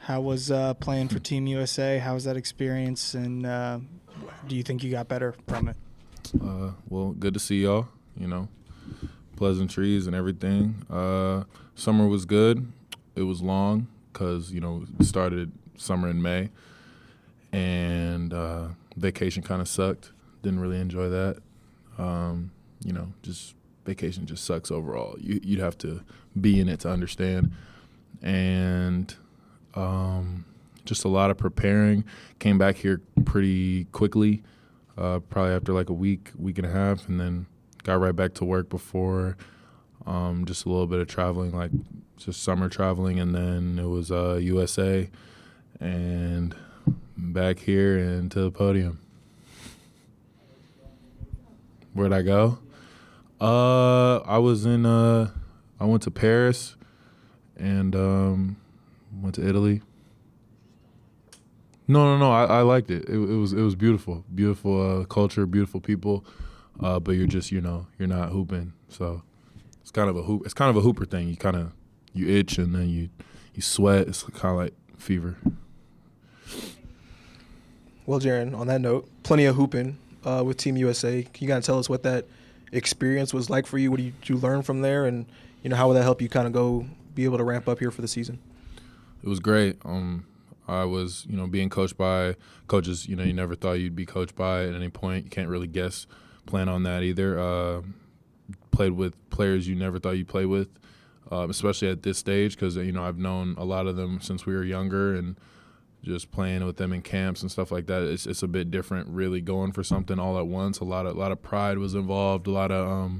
How was playing for Team USA? How was that experience, and do you think you got better from it? Well, good to see y'all. Pleasantries and everything. Summer was good. It was long because we started summer in May, and vacation kind of sucked. Didn't really enjoy that. Just vacation just sucks overall. You'd have to be in it to understand. And just a lot of preparing. Came back here pretty quickly, probably after like a week and a half, and then got right back to work before just a little bit of traveling, like just summer traveling, and then it was USA and back here and to the podium. Where'd I go? I went to Paris and went to Italy. No. I liked it. It was beautiful. Beautiful culture, beautiful people. But you're just you're not hooping. So it's kind of a hooper thing. You itch and then you sweat. It's kind of like fever. Well, Jaren, on that note, plenty of hooping with Team USA. Can you kind of tell us what that experience was like for you? What did you learn from there, and how will that help you kind of go be able to ramp up here for the season? It was great. I was being coached by coaches you never thought you'd be coached by at any point. You can't really plan on that either. Played with players you never thought you'd play with, especially at this stage because I've known a lot of them since we were younger, and just playing with them in camps and stuff like that, it's a bit different. Really going for something all at once. A lot of pride was involved. A lot of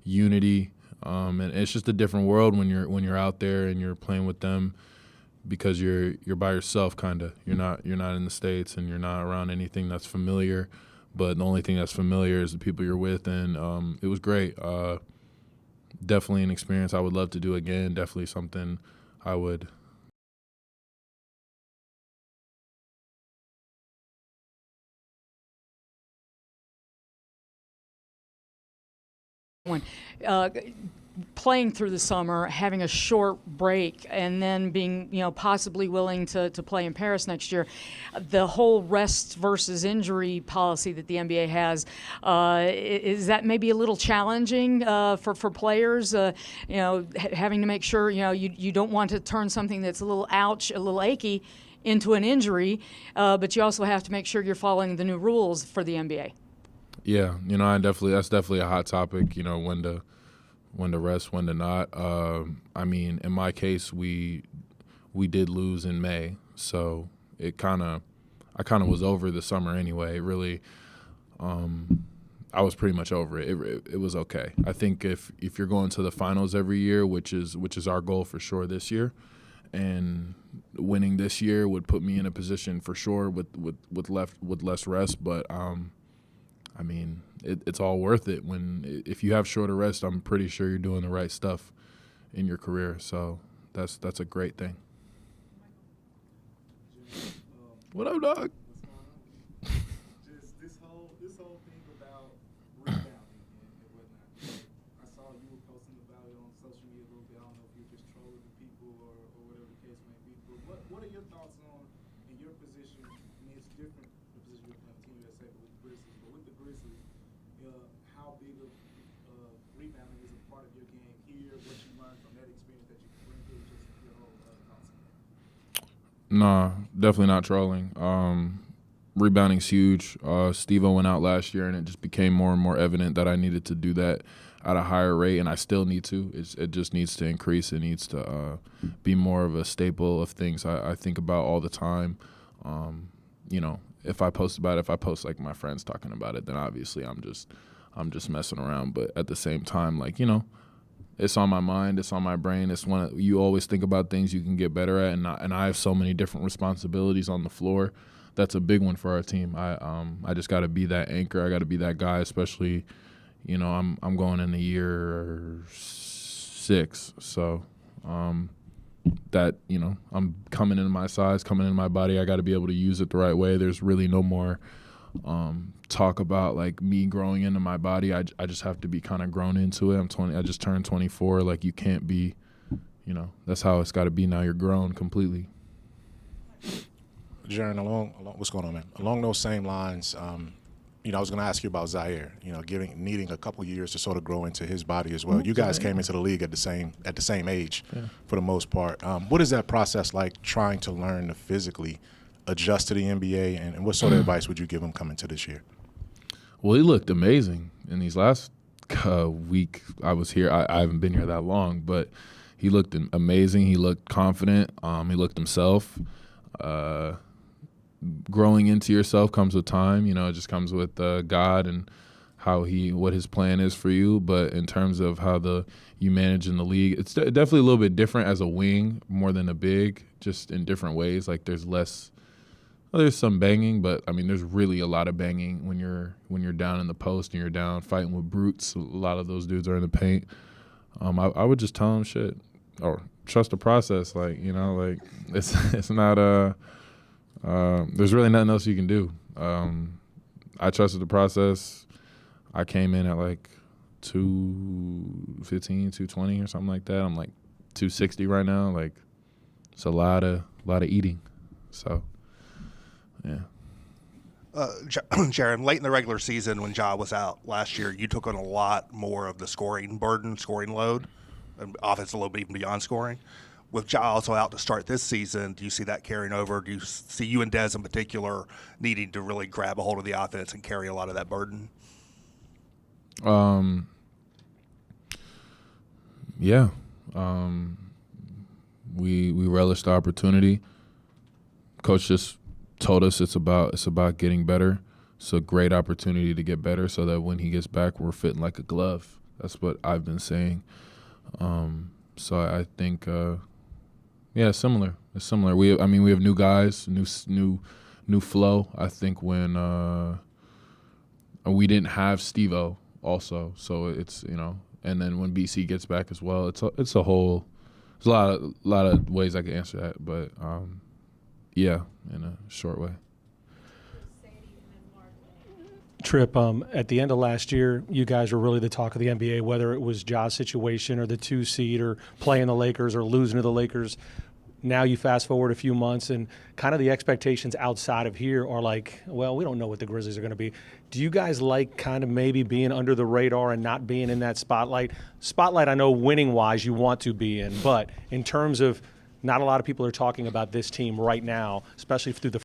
unity, and it's just a different world when you're out there and you're playing with them because you're by yourself. Kinda. You're not in the States and you're not around anything that's familiar. But the only thing that's familiar is the people you're with, and it was great. Definitely an experience I would love to do again. Definitely something I would. When playing through the summer, having a short break, and then being possibly willing to play in Paris next year, the whole rest versus injury policy that the NBA has, is that maybe a little challenging for players? Having to make sure you don't want to turn something that's a little a little achy into an injury, but you also have to make sure you're following the new rules for the NBA. Yeah, that's definitely a hot topic. When to rest, when to not. In my case, we did lose in May, so I kind of was over the summer anyway. It really, I was pretty much over it. It was okay. I think if you're going to the finals every year, which is our goal for sure this year, and winning this year would put me in a position for sure with less rest, but. It's all worth it if you have shorter rest. I'm pretty sure you're doing the right stuff in your career. So that's a great thing. What up, dog? Just this whole thing about rebounding and whatnot. I saw you were posting about it on social media a little bit. I don't know if you're just trolling the people or whatever the case may be. But what are your thoughts on in your position? It's different the position you're playing Team USA with the Grizzlies, but with the Grizzlies. How big of rebounding is a part of your game here? What you learned from that experience that you can bring here, just your whole thoughts on that? Nah, definitely not trolling. Rebounding's huge. Steve-O went out last year, and it just became more and more evident that I needed to do that at a higher rate, and I still need to. It just needs to increase. It needs to be more of a staple of things I think about all the time. If I post about it, if I post like my friends talking about it, then obviously I'm just messing around. But at the same time, it's on my mind, it's on my brain. It's you always think about things you can get better at, and I have so many different responsibilities on the floor. That's a big one for our team. I just got to be that anchor. I got to be that guy, especially, I'm going in the year 6, so. That I'm coming in my size, coming in my body. I got to be able to use it the right way. There's really no more talk about like me growing into my body. I just have to be kind of grown into it. I just turned 24. Like you can't be, that's how it's got to be now. You're grown completely. Jaren, along what's going on, man? Along those same lines, I was going to ask you about Zaire. Needing a couple years to sort of grow into his body as well. You guys came into the league at the same age, for the most part. What is that process like, trying to learn to physically adjust to the NBA, and what sort of advice would you give him coming to this year? Well, he looked amazing in these last week I was here. I haven't been here that long, but he looked amazing. He looked confident. He looked himself. Growing into yourself comes with time. It just comes with God and what his plan is for you. But in terms of how you manage in the league, it's definitely a little bit different as a wing more than a big, just in different ways. Like there's some banging, but I mean there's really a lot of banging when you're down in the post and you're down fighting with brutes. A lot of those dudes are in the paint. I would just tell him shit or trust the process. It's not there's really nothing else you can do. I trusted the process. I came in at like 215, 220 or something like that. I'm like 260 right now. Like it's a lot of eating. So yeah. Jaren, late in the regular season when Ja was out last year, you took on a lot more of the scoring load, and offense a little bit even beyond scoring. With Ja also out to start this season, do you see that carrying over? Do you see you and Dez in particular needing to really grab a hold of the offense and carry a lot of that burden? Yeah. We relish the opportunity. Coach just told us it's about getting better. It's a great opportunity to get better so that when he gets back, we're fitting like a glove. That's what I've been saying. So I think, it's similar. It's similar. We have new guys, new flow. I think when we didn't have Steve-O also, so it's and then when BC gets back as well, it's a lot of ways I could answer that, but yeah, in a short way. Trip, at the end of last year, you guys were really the talk of the NBA, whether it was Ja's situation or the 2 seed or playing the Lakers or losing to the Lakers. Now you fast forward a few months and kind of the expectations outside of here are like, well, we don't know what the Grizzlies are going to be. Do you guys like kind of maybe being under the radar and not being in that spotlight? Spotlight, I know winning-wise you want to be in, but in terms of not a lot of people are talking about this team right now, especially through the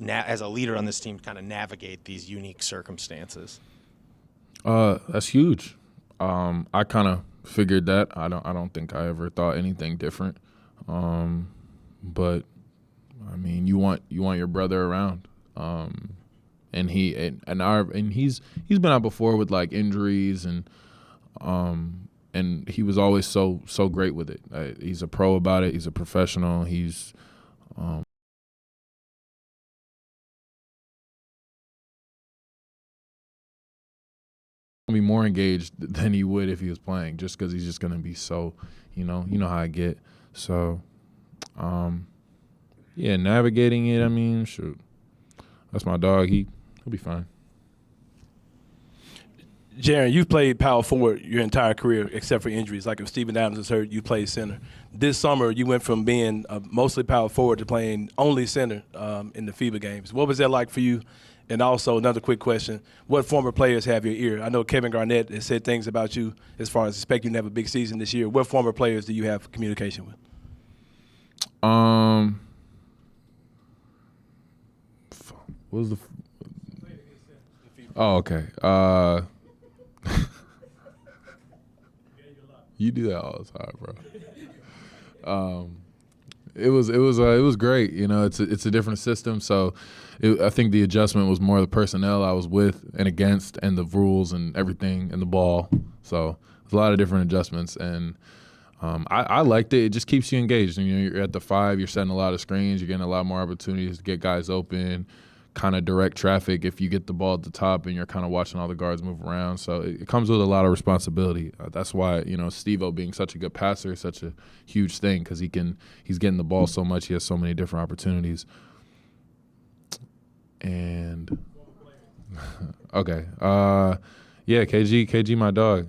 as a leader on this team, kind of navigate these unique circumstances? That's huge. I kind of figured that. I don't think I ever thought anything different. But I mean, you want your brother around. And he's been out before with like injuries and he was always so great with it. He's a pro about it. He's a professional. He's gonna be more engaged than he would if he was playing, just because he's just gonna be so, you know how I get. So, yeah, navigating it. I mean, shoot, that's my dog. He'll be fine. Jaren, you've played power forward your entire career except for injuries. Like if Steven Adams is hurt, you played center. This summer, you went from being mostly power forward to playing only center in the FIBA games. What was that like for you? And also, another quick question, what former players have your ear? I know Kevin Garnett has said things about you as far as expecting you to have a big season this year. What former players do you have communication with? What was the Oh, okay. You do that all the time, bro. It was great. You know, it's a different system, so I think the adjustment was more the personnel I was with and against, and the rules and everything, and the ball. So there's a lot of different adjustments, and I liked it. It just keeps you engaged. And, you know, you're at the 5, you're setting a lot of screens, you're getting a lot more opportunities to get guys open, kind of direct traffic if you get the ball at the top, and you're kind of watching all the guards move around. So it comes with a lot of responsibility. That's why, you know, Steve-O being such a good passer is such a huge thing, because he's getting the ball so much. He has so many different opportunities. And okay, yeah, KG, my dog.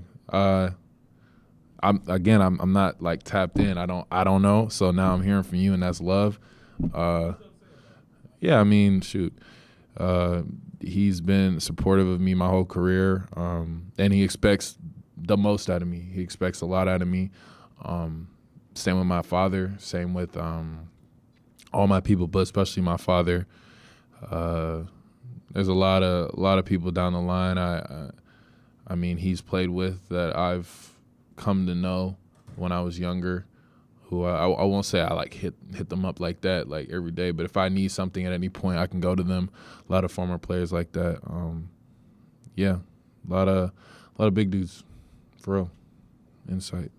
I'm not like tapped in. I don't know. So now I'm hearing from you, and that's love. Yeah, I mean, shoot. He's been supportive of me my whole career, and he expects the most out of me. He expects a lot out of me. Same with my father. Same with all my people, but especially my father. There's a lot of people down the line. I mean, he's played with that I've come to know when I was younger, who I won't say I like hit them up like that like every day, but if I need something at any point, I can go to them. A lot of former players like that. Yeah, a lot of big dudes, for real. Insight.